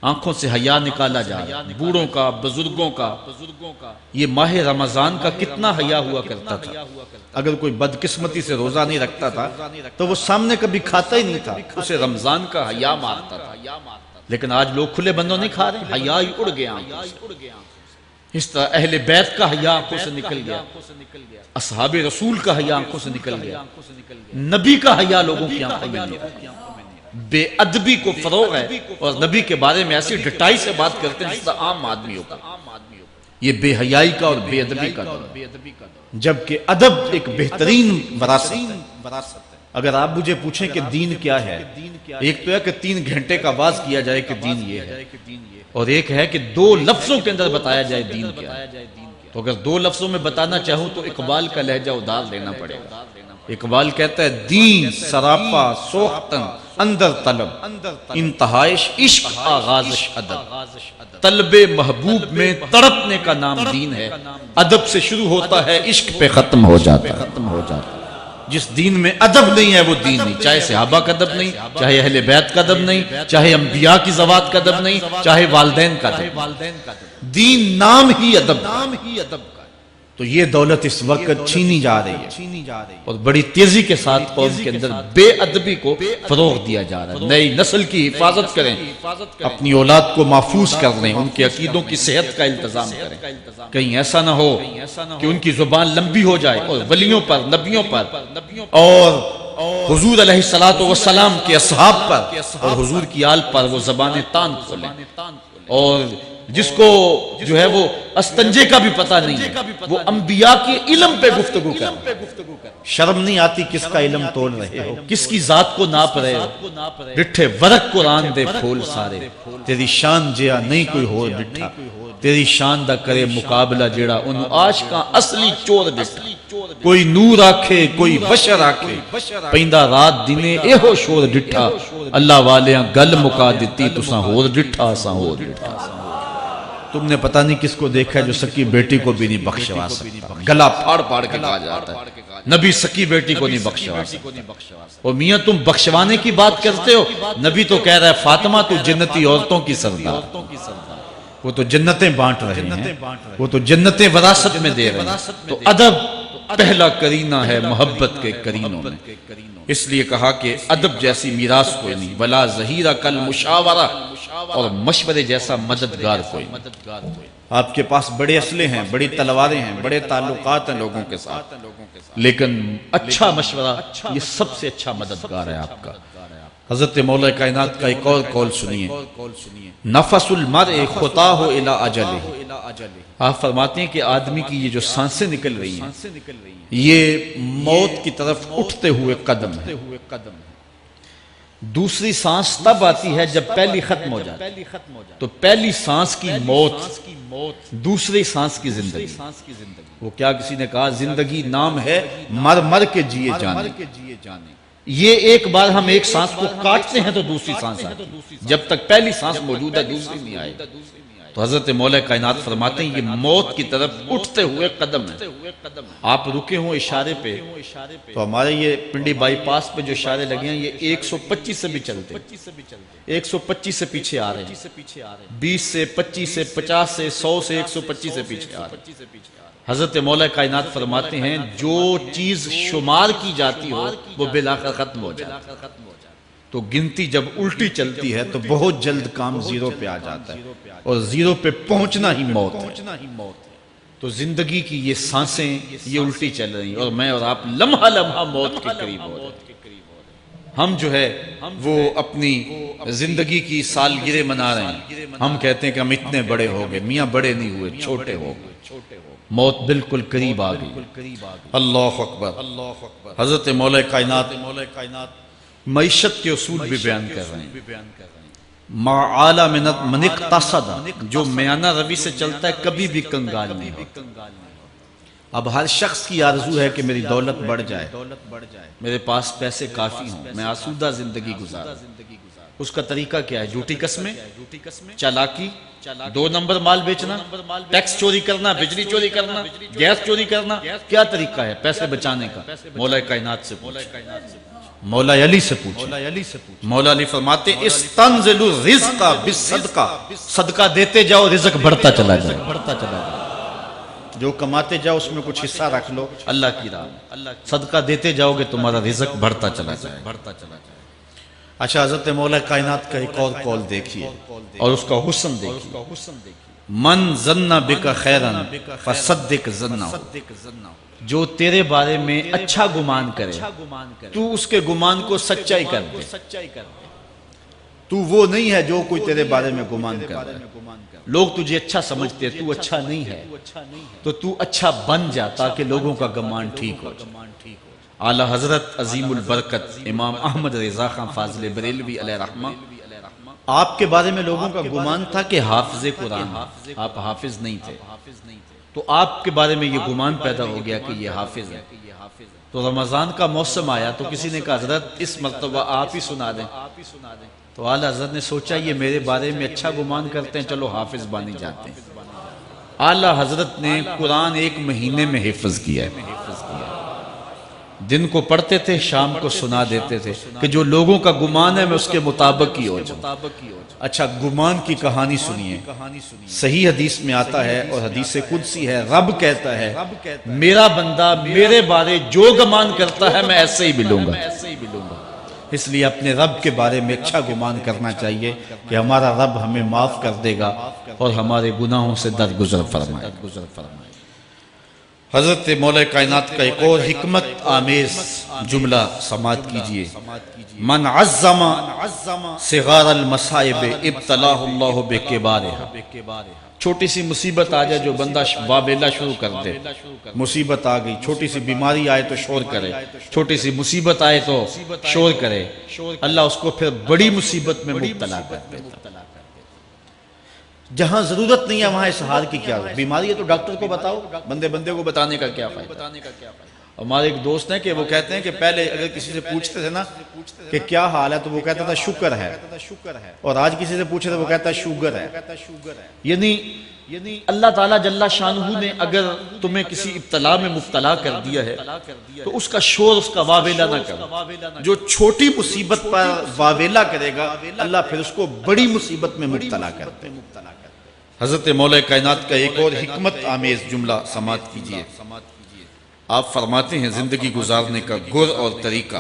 آنکھوں سے حیا نکالا جا رہا ہے بوڑھوں کا بزرگوں کا یہ ماہ رمضان کا کتنا حیا ہوا کرتا تھا اگر کوئی بدقسمتی سے روزہ نہیں رکھتا تھا تو وہ سامنے کبھی کھاتا ہی نہیں تھا اسے رمضان کا حیا مارتا تھا لیکن آج لوگ کھلے بندوں نہیں کھا رہے حیا ہی اڑ گیا اس طرح اہل بیت کا حیا آنکھوں سے نکل گیا اصحاب رسول کا حیا آنکھوں سے نکل گیا نبی کا حیا لوگوں کی آنکھوں میں نہیں رہا بے ادبی کو فروغ ہے اور نبی کے بارے میں ایسی ڈٹائی سے بات کرتے ہیں جس طرح عام آدمی ہوگا یہ بے حیائی کا اور بے ادبی کا دور جبکہ ادب ایک بہترین وراثت ہے اگر آپ مجھے پوچھیں کہ دین کیا ہے ایک تو ہے کہ 3 گھنٹے کا واز کیا جائے کہ دین یہ ہے اور ایک ہے کہ 2 لفظوں کے اندر بتایا جائے دین کیا ہے تو اگر 2 لفظوں میں بتانا چاہوں تو اقبال کا لہجہ ادار لینا پڑے گا اقبال کہتا ہے دین سراپا سوختن اندر طلب انتہائش عشق آغازش ادب طلب محبوب میں تڑپنے کا نام دین ہے ادب سے شروع ہوتا ہے عشق پہ ختم ہو جاتا ہے جس دین میں ادب نہیں ہے وہ دین نہیں چاہے صحابہ کا ادب نہیں چاہے اہل بیت کا ادب نہیں چاہے انبیاء کی زوات کا ادب نہیں چاہے والدین کا ادب دین نام ہی ادب تو یہ دولت اس وقت چھینی جا رہی ہے اور بڑی تیزی کے ساتھ قوم کے اندر بے ادبی کو فروغ دیا جا رہا ہے نئی نسل کی حفاظت کریں اپنی اولاد کو محفوظ کر لیں ان کے عقیدوں کی صحت کا التزام کریں کہیں ایسا نہ ہو کہ ان کی زبان لمبی ہو جائے اور ولیوں پر نبیوں پر اور حضور علیہ السلام کے اصحاب پر اور حضور کی آل پر وہ زبانیں تان کھولیں اور جس کو جو ہے وہ استنجے کا بھی پتہ نہیں ہے، وہ انبیاء کے علم پہ گفتگو کر، شرم نہیں آتی کس کا علم تول رہے ہو، کس کی ذات کو ناپ رہے ہو، ڈٹھے ورق قرآن دے پھول سارے، تیری شان جیا نہیں کوئی ہو ڈٹھا، تیری شان دا کرے مقابلہ جیڑا انہوں عاشقاں اصلی چور ڈٹھا، کوئی نور آکھے کوئی بشر آکھے، پیندہ رات دینے اے ہو شور ڈٹھا، اللہ والیاں گل مکا دیتی تساں ہور ڈٹھا ساں ہور ڈٹھا۔ تم نے پتہ نہیں کس کو دیکھا ہے جو سکی بیٹی کو بھی نہیں بخشوا سکتا، گلا پھاڑ پھاڑ کے کہا جاتا ہے نبی سکی بیٹی کو نہیں بخشوا سکتا۔ اور میاں تم بخشوانے کی بات کرتے ہو، نبی تو کہہ رہا ہے فاطمہ تو جنتی عورتوں کی سردار، وہ تو جنتیں بانٹ رہے ہیں، وہ تو جنتیں وراثت میں دے رہے ہیں۔ تو ادب پہلا کرینہ ہے محبت کے کرینوں میں، اس لیے کہا کہ ادب جیسی میراث کوئی نہیں، ولا ظہیرہ کل مشاورہ، اور مشورے جیسا مددگار کوئی نہیں۔ آپ کے پاس بڑے اسلحے ہیں، بڑی تلواریں ہیں، بڑے تعلقات ہیں لوگوں کے ساتھ، لیکن اچھا مشورہ یہ سب سے اچھا مددگار ہے آپ کا۔ حضرت مولا کائنات کا ایک اور قول سنیے، نفس المرء خطاہ الی اجلہ، آپ فرماتے ہیں کہ آدمی کی یہ جو سانسیں نکل رہی ہیں یہ موت کی طرف اٹھتے ہوئے قدم ہے۔ دوسری سانس تب آتی ہے جب پہلی ختم ہو جاتی، تو پہلی سانس کی موت، دوسری سانس کی زندگی۔ وہ کیا کسی نے کہا زندگی نام ہے مر مر کے جیے جانے، یہ ایک بار ہم ایک سانس کو کاٹتے ہیں تو دوسری سانس آتی، جب تک پہلی سانس موجود ہے دوسری نہیں آئے۔ تو حضرت مولا کائنات فرماتے ہیں یہ موت کی طرف اٹھتے ہوئے قدم ہے۔ آپ رکے ہوں اشارے پہ تو ہمارے یہ پنڈی بائی پاس پہ جو اشارے لگے ہیں یہ 125 سے بھی چلتے ہیں، 125 سے پیچھے آ رہے ہیں، 20 سے 25 سے 50 سے 100 سے 125 سے پیچھے آ رہے ہیں۔ حضرت مولا کائنات فرماتے ہیں جو چیز شمار کی جاتی ہو وہ بالآخر ختم ہو جاتی ہے، تو گنتی جب الٹی چلتی ہے تو بہت جلد کام زیرو پہ آ جاتا ہے، اور زیرو پہ پہنچنا ہی موت ہے۔ تو زندگی کی یہ سانسیں یہ الٹی چل رہی ہیں، اور میں اور آپ لمحہ لمحہ موت کے قریب ہو رہے ہیں۔ ہم جو ہے وہ اپنی زندگی کی سالگرہ منا رہے ہیں، ہم کہتے ہیں کہ ہم اتنے بڑے ہو گئے، میاں بڑے نہیں ہوئے، چھوٹے ہو گئے، موت بالکل قریب آ گئی۔ اللہ اکبر۔ حضرت مولا کائنات معیشت کے اصول بھی بیان کر رہے ہیں، ما اعلی من اقتصد، جو میانہ روی سے چلتا ہے کبھی بھی کنگال نہیں ہوتا۔ اب ہر شخص کی آرزو ہے کہ میری دولت بڑھ جائے، میرے پاس پیسے کافی ہوں، میں آسودہ زندگی گزاروں۔ اس کا طریقہ کیا ہے؟ جھوٹی قسمیں، چالاکی، 2 نمبر مال بیچنا، ٹیکس چوری کرنا، بجلی چوری کرنا، گیس چوری کرنا، کیا طریقہ ہے پیسے بچانے کا؟ مولا کائنات سے پوچھ، مولا علی سے پوچھ۔ مولا علی فرماتے ہیں استنزل الرزق بالصدقہ، صدقہ دیتے جاؤ رزق بڑھتا چلا جائے، جو کماتے جاؤ اس میں کچھ حصہ رکھ لو اللہ کی راہ میں، صدقہ دیتے جاؤ گے تمہارا رزق بڑھتا چلا جائے۔ اچھا حضرت مولا کائنات کا ایک اور قول دیکھیے اور اس کا حسن دیکھیے، من ظن بک خیرا فصدق ظنہ، جو تیرے بارے میں اچھا گمان کرے تو اس کے گمان کو سچائی کر دے۔ تو وہ نہیں ہے جو کوئی تیرے بارے میں گمان کر رہا ہے، لوگ تجھے اچھا سمجھتے ہیں، تو اچھا نہیں ہے، تو تو اچھا بن جا تاکہ لوگوں کا گمان ٹھیک ہو جائے۔ اعلیٰ حضرت عظیم البرکت امام احمد رضا خان فاضل بریلوی علیہ رحمہ، آپ کے بارے میں لوگوں کا گمان تھا کہ حافظ قرآن، آپ حافظ نہیں تھے، تو آپ کے بارے میں یہ گمان پیدا ہو گیا کہ یہ حافظ ہے۔ تو رمضان کا موسم آیا تو کسی نے کہا حضرت اس مرتبہ آپ ہی سنا دیں، تو اعلیٰ حضرت نے سوچا یہ میرے بارے میں اچھا گمان کرتے ہیں، چلو حافظ بانی جاتے ہیں۔ اعلیٰ حضرت نے قرآن 1 مہینے میں حفظ کیا ہے، دن کو پڑھتے تھے شام کو سنا دیتے تھے کہ جو لوگوں کا گمان ہے میں اس کے مطابق ہی ہو جاؤں۔ اچھا گمان کی کہانی سنیے، صحیح حدیث میں آتا ہے اور حدیث قدسی ہے، رب کہتا ہے میرا بندہ میرے بارے جو گمان کرتا ہے میں ایسے ہی ملوں گا۔ اس لیے اپنے رب کے بارے میں اچھا گمان کرنا چاہیے کہ ہمارا رب ہمیں معاف کر دے گا اور ہمارے گناہوں سے درگزر فرمائے۔ حضرت مولا کائنات کا ایک اور حکمت آمیز جملہ سماعت کیجئے، من عظم صغار المصائب ابتلاہ اللہ بکبارہا۔ چھوٹی سی مصیبت آ جائے جو بندہ وابیلا شروع کر دے، مصیبت آ گئی، چھوٹی سی بیماری آئے تو شور کرے، چھوٹی سی مصیبت آئے تو شور کرے، اللہ اس کو پھر بڑی مصیبت میں مبتلا کر دیتا۔ جہاں ضرورت نہیں ہے وہاں اظہار کی کیا بیماری ہے تو ڈاکٹر کو بتاؤ، بندے کو بتانے کا کیا فائدہ۔ ہمارے ایک دوست ہیں کہ وہ کہتے ہیں کہ پہلے اگر کسی سے پوچھتے تھے نا کہ کیا حال ہے تو وہ کہتا تھا شکر ہے، اور آج کسی سے پوچھے تو وہ کہتا ہے شوگر ہے۔ یعنی اللہ تعالیٰ جل شانہ نے اگر تمہیں کسی ابتلا میں مبتلا کر دیا ہے تو اس کا شور، اس کا واویلا نہ کرو۔ جو چھوٹی مصیبت پر واویلا کرے گا اللہ پھر اس کو بڑی مصیبت میں مبتلا کرتے ہیں۔ حضرت مولا کائنات کا ایک اور حکمت آمیز جملہ سماعت کیجئے، آپ فرماتے ہیں زندگی گزارنے کا گر اور طریقہ،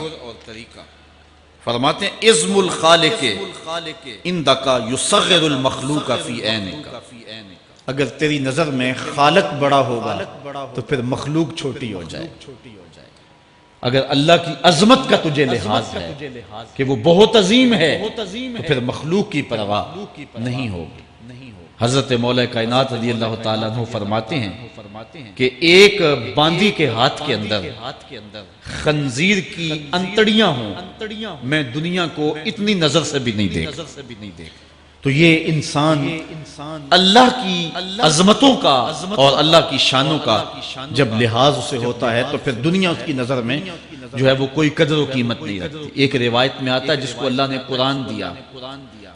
فرماتے ہیں اذم الخالق اندکا یصغر المخلوق فی عینک۔ اگر تیری نظر میں خالق بڑا ہوگا تو پھر مخلوق چھوٹی ہو جائے۔ اگر اللہ کی عظمت کا تجھے لحاظ ہے کہ وہ بہت عظیم ہے تو پھر مخلوق کی پرواہ نہیں ہوگی۔ حضرت مولا کائنات رضی اللہ تعالیٰ عنہ فرماتے ہیں کہ ایک باندی کے ہاتھ کے اندر خنزیر کی انتڑیاں ہوں، میں دنیا کو اتنی نظر سے بھی نہیں دیکھ۔ تو یہ انسان اللہ کی عظمتوں کا اور اللہ کی شانوں کا جب لحاظ اسے ہوتا ہے تو پھر دنیا اس کی نظر میں جو ہے وہ کوئی قدر و قیمت نہیں رکھتی۔ ایک روایت میں آتا ہے جس کو اللہ نے قرآن دیا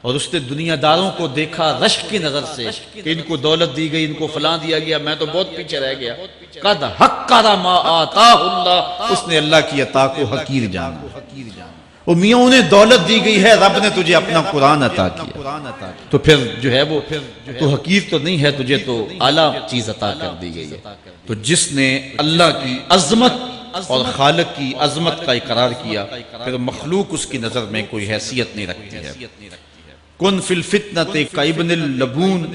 اور اس نے دنیا داروں کو دیکھا رشک کی نظر سے کہ ان کو دولت دی گئی، ان کو فلاں دیا گیا، میں تو بہت پیچھے رہ گیا۔ قد حقر ما آتاہ اللہ، اس نے اللہ کی عطا کو حقیر جانا۔ وہ میاں انہیں دولت دی گئی ہے، رب نے تجھے اپنا قرآن عطا کیا تو پھر جو ہے وہ تو حقیر تو نہیں ہے، تجھے تو اعلیٰ چیز عطا کر دی گئی ہے۔ تو جس نے اللہ کی عظمت اور خالق کی عظمت کا اقرار کیا پھر مخلوق اس کی نظر میں کوئی حیثیت نہیں رکھتی ہے۔ کن فی الفتنۃ کابن اللبون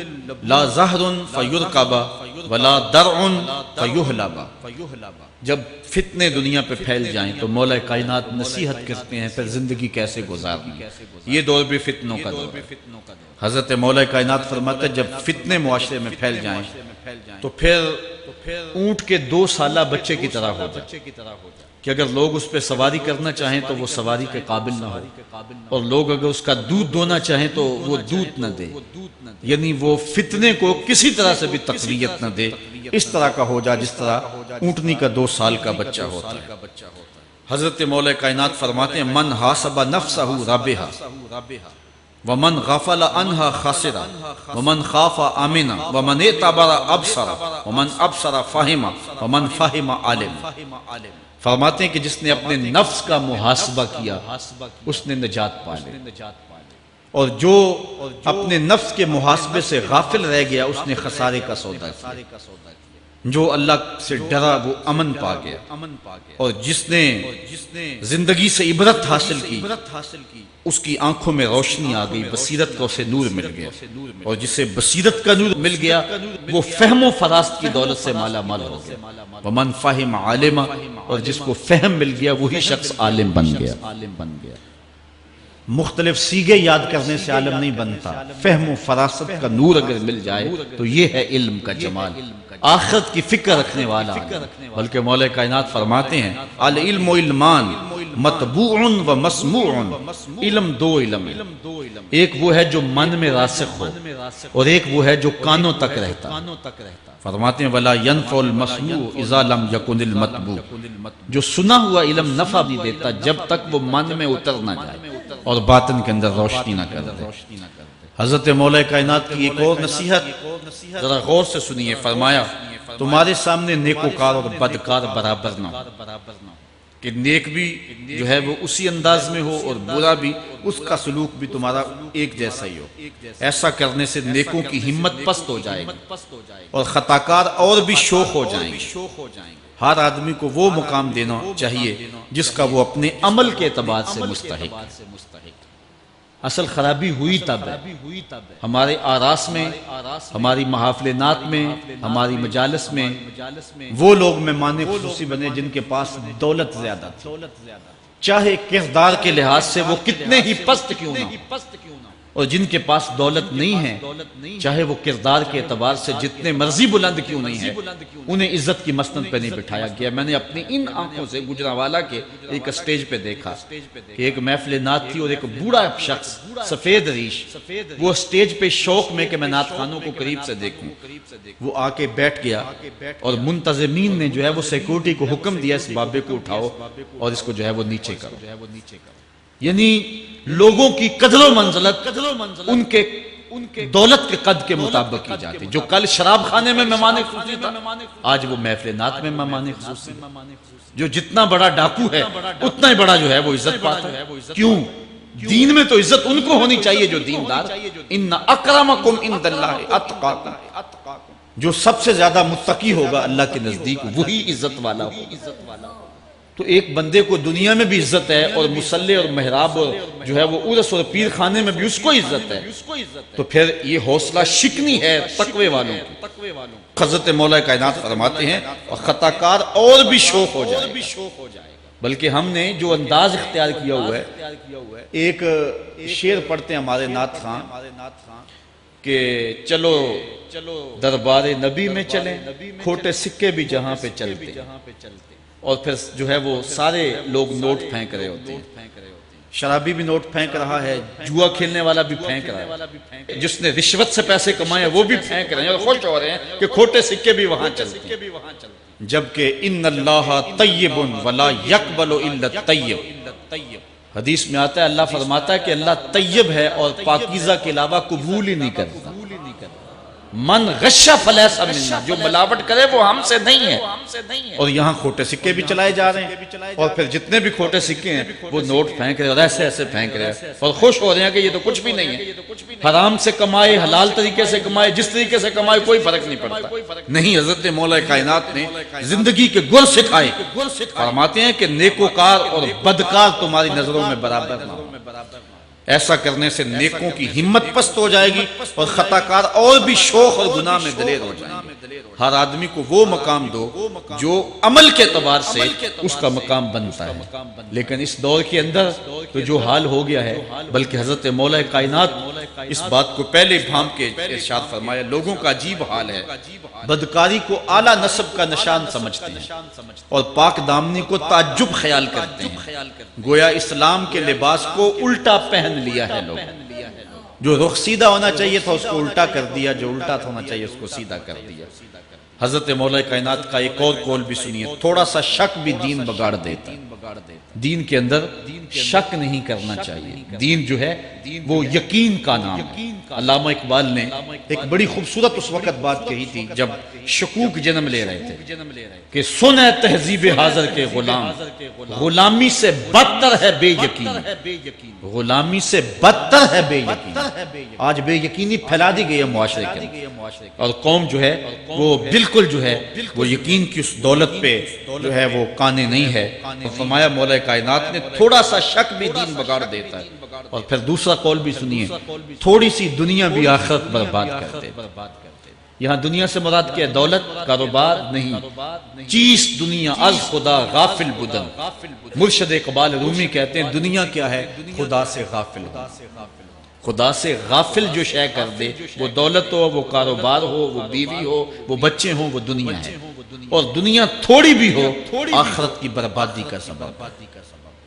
لا زہر فیرکب ولا درع فیحلب۔ جب فتنے دنیا پہ پھیل جائیں تو مولا کائنات نصیحت کرتے ہیں پھر زندگی کیسے گزارنی۔ یہ دور بھی فتنوں کا دور ہے۔ حضرت مولا کائنات فرماتے ہیں جب فتنے معاشرے میں پھیل جائیں تو پھر اونٹ کے 2 سالہ بچے کی طرح ہو جائے کہ اگر لوگ اس پہ سواری کرنا چاہیں تو وہ سواری کے قابل نہ ہو، اور لوگ اگر اس کا دودھ دونا چاہیں تو وہ دودھ نہ دے، یعنی وہ فتنے کو کسی طرح سے بھی تقویت نہ دے، اس طرح کا ہو جا جس طرح اونٹنی کا 2 سال کا بچہ ہوتا ہے۔ حضرت مولا کائنات فرماتے ہیں من حاسب نفسہ ربحا ومن غفل عنہا خاسرا ومن خاف آمنا ومن اعتبر ابصر ومن ابصر فہم ومن فہم عالم۔ فرماتے ہیں کہ جس نے اپنے نفس کا محاسبہ کیا اس نے نجات پا لی، اور جو اپنے نفس کے محاسبے سے غافل رہ گیا اس نے خسارے کا سودا کیا۔ جو اللہ سے ڈرا وہ امن پا گیا، اور جس نے زندگی سے عبرت حاصل کی اس کی آنکھوں میں روشنی آ گئی، بصیرت کا اسے نور مل گیا، اور جسے بصیرت کا نور مل گیا وہ فہم و فراست کی دولت سے مالا مال ہو گیا۔ ومن فہم عالم، اور جس کو فہم مل گیا وہی شخص عالم بن گیا۔ مختلف سیغے یاد کرنے سے عالم نہیں بنتا، فہم و فراست کا نور اگر مل جائے تو یہ ہے علم کا جمال، آخرت کی فکر رکھنے والا۔ بلکہ مولا کائنات فرماتے ہیں العلم علمان مطبوع و مسموع۔ علم 2 علم، ایک وہ ہے جو من میں راسخ ہو اور ایک وہ ہے جو کانوں تک رہتا۔ فرماتے ہیں ولا ينفع المسموع اذا لم يكن المتبوع۔ جو سنا ہوا علم نفع نہیں دیتا جب تک وہ من میں اتر نہ جائے اور باطن کے اندر روشنی نہ کر دے۔ حضرت مولا کائنات کی ایک اور نصیحت ذرا غور سے سنیے، فرمایا تمہارے سامنے نیکوکار اور بدکار برابر نہ ہو، کہ نیک بھی جو ہے وہ اسی انداز میں ہو اور برا بھی، اس کا سلوک بھی تمہارا ایک جیسا ہی ہو۔ ایسا کرنے سے نیکوں کی ہمت پست ہو جائے گی اور خطاکار اور بھی شوخ ہو جائیں گے۔ ہر آدمی کو وہ مقام دینا چاہیے جس کا وہ اپنے عمل کے اعتبار سے مستحق۔ اصل خرابی ہوئی تب ہے ہمارے آراس میں، ہماری محافل نعت میں، ہماری مجالس میں وہ لوگ مہمان خصوصی بنے جن کے پاس دولت زیادہ تھی، چاہے کردار کے لحاظ سے وہ کتنے ہی پست کیوں نہ ہو، اور جن کے پاس دولت نہیں ہے چاہے وہ کردار کے اعتبار سے جتنے مرضی بلند کیوں نہیں ہے، انہیں عزت کی مسند پہ نہیں بٹھایا گیا۔ میں نے اپنی ان آنکھوں سے گجرانوالہ کے ایک اسٹیج پہ دیکھا کہ ایک محفل نعت تھی اور ایک بوڑھا شخص سفید ریش، وہ اسٹیج پہ شوق میں کہ میں نعت خانوں کو قریب سے دیکھوں، وہ آ کے بیٹھ گیا اور منتظمین نے جو ہے وہ سیکورٹی کو حکم دیا اس بابے کو اٹھاؤ اور اس کو جو ہے وہ نیچے کرو۔ یعنی لوگوں کی قدر و منزلت ان کے دولت کے قد کے مطابق کی جاتی، جو کل شراب خانے میں مہمان خصوصی تھا آج وہ محفل نعت میں مہمان خصوصی، جو جتنا بڑا ڈاکو ہے اتنا ہی بڑا جو ہے وہ عزت پاتا ہے۔ کیوں؟ دین میں تو عزت ان کو ہونی چاہیے جو دیندار، ان اکرمکم عند اللہ اتقاکم، جو سب سے زیادہ متقی ہوگا اللہ کے نزدیک وہی عزت والا ہوگا۔ تو ایک بندے کو دنیا میں بھی عزت ہے اور مصلی اور محراب جو ہے وہ عرس اور پیر خانے میں بھی اس کو عزت ہے، تو پھر یہ حوصلہ شکنی ہے تقوی والوں کی۔ حضرت مولا کائنات فرماتے ہیں اور خطا کار اور بھی شوق ہو جائے، بلکہ ہم نے جو انداز اختیار کیا ہوا ہے، ایک شعر پڑھتے ہیں ہمارے نعت خان کہ چلو دربار نبی میں چلیں، کھوٹے سکے بھی جہاں پہ چلتے، اور پھر جو ہے وہ سارے لوگ نوٹ پھینک رہے ہوتے ہیں، شرابی بھی نوٹ پھینک رہا ہے، جوا کھیلنے والا بھی پھینک رہا ہے، جس نے رشوت سے پیسے کمائے وہ بھی پھینک رہے ہیں اور خوش ہو رہے ہیں کہ کھوٹے سکے بھی وہاں چلتے ہیں، جبکہ ان اللہ طیب ولا یقبل الا الطیب، حدیث میں آتا ہے اللہ فرماتا ہے کہ اللہ طیب ہے اور پاکیزہ کے علاوہ قبول ہی نہیں کرتا۔ من غش فلیس منا، جو ملاوٹ کرے وہ ہم سے نہیں ہے، اور یہاں کھوٹے سکے بھی چلائے جا رہے ہیں، اور پھر جتنے بھی کھوٹے سکے ہیں وہ نوٹ پھینک رہے ہیں اور ایسے ایسے پھینک رہے ہیں اور خوش ہو رہے ہیں کہ یہ تو کچھ بھی نہیں ہے، حرام سے کمائے حلال طریقے سے کمائے جس طریقے سے کمائے کوئی فرق نہیں پڑتا۔ نہیں، حضرت مولا کائنات نے زندگی کے گر سکھائے، فرماتے ہیں کہ نیکوکار اور بدکار تمہاری نظروں میں برابر نہ ہو، ایسا کرنے سے نیکوں کی ہمت پست ہو جائے گی اور خطا کار اور بھی شوق اور گناہ میں دلیر ہو جائیں گے۔ ہر آدمی کو وہ مقام دو جو عمل کے اعتبار سے اس کا مقام بنتا ہے، لیکن اس دور کے اندر تو جو حال ہو گیا ہے، بلکہ حضرت مولا کائنات اس بات کو پہلے بھام کے ارشاد فرمایا، لوگوں کا عجیب حال ہے، بدکاری کو اعلیٰ نسب کا نشان سمجھتے ہیں اور پاک دامنی کو تعجب خیال کرتے ہیں، گویا اسلام کے لباس کو الٹا پہن لیا ہے لوگ، جو رخ سیدھا ہونا چاہیے تھا اس کو الٹا کر دیا، جو الٹا ہونا چاہیے اس کو سیدھا کر دیا۔ حضرت مولا کائنات کا ایک اور قول بھی سنیے، تھوڑا سا شک بھی دین بگاڑ دیتا ہے۔ دین کے اندر شک نہیں کرنا چاہیے، دین جو ہے وہ یقین کا نام ہے۔ علامہ اقبال نے ایک بڑی خوبصورت اس وقت بات کہی تھی جب شکوک جنم لے رہے تھے کہ سن ہے تہذیب حاضر کے غلام، غلامی سے بدتر ہے بے یقین، غلامی سے بدتر ہے بے یقین۔ آج بے یقینی پھیلا دی گئی ہے معاشرے کے اندر، اور قوم جو ہے وہ بالکل جو ہے وہ یقین کی اس دولت پہ جو ہے وہ قانے نہیں ہے۔ تو فرمایا مولا کائنات نے تھوڑا سا شک بھی دین بگاڑ دیتا ہے۔ اور پھر دوسرا قول بھی سنیے، تھوڑی سی دنیا بھی آخرت برباد کرتے۔ یہاں دنیا سے مراد کیا ہے؟ دولت، کاروبار نہیں، چیز دنیا از خدا غافل بدن۔ مرشد اقبال رومی کہتے ہیں دنیا کیا ہے؟ خدا سے غافل ہو، خدا سے غافل جو شے کر دے، وہ دولت ہو، وہ کاروبار ہو، وہ بیوی ہو، وہ بچے ہوں، وہ دنیا ہے، اور دنیا تھوڑی بھی ہو آخرت کی بربادی کا سبب۔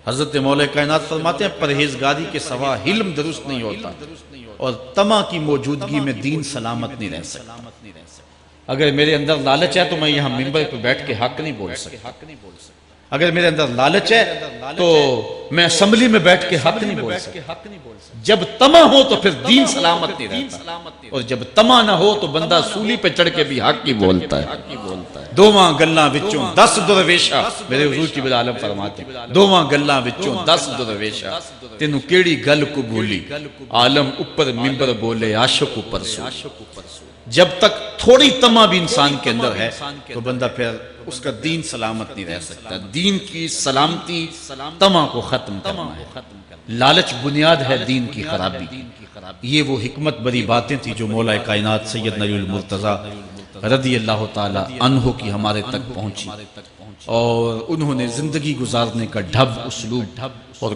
حضرت مولا کائنات فرماتے ہیں پرہیزگاری کے سوا علم درست نہیں ہوتا، اور طمع کی موجودگی میں دین سلامت نہیں رہ سکتا۔ اگر میرے اندر لالچ ہے تو میں یہاں منبر پہ بیٹھ کے حق نہیں بول سکتا، اگر میرے اندر لالچ ہے تو میں اسمبلی میں بیٹھ کے حق نہیں بول سکتا۔ جب طمع ہو تو پھر دین سلامت نہیں رہتا، اور جب طمع نہ ہو تو بندہ سولی پہ چڑھ کے بھی حق ہی بولتا ہے۔ دوواں گلاں وچوں 10 درویشا، میرے حضور کی عالم فرماتے ہیں دوواں گلاں وچوں 10 درویشا، تینوں کیڑی گل کو بھولی، عالم اوپر منبر بولے عاشق اوپر سو۔ جب تک تھوڑی طمع بھی انسان کے اندر ہے تو بندہ پھر اس کا دین سلامت نہیں رہ سکتا۔ دین کی سلامتی طمع کو ختم کرنا ہے۔ لالچ بنیاد ہے دین کی خرابی۔ یہ وہ حکمت بری باتیں تھی جو مولا کائنات سید نبی المرتضیٰ رضی اللہ تعالی عنہ کی ہمارے تک پہنچی، اور انہوں نے زندگی گزارنے کا ڈھب، اسلوب اور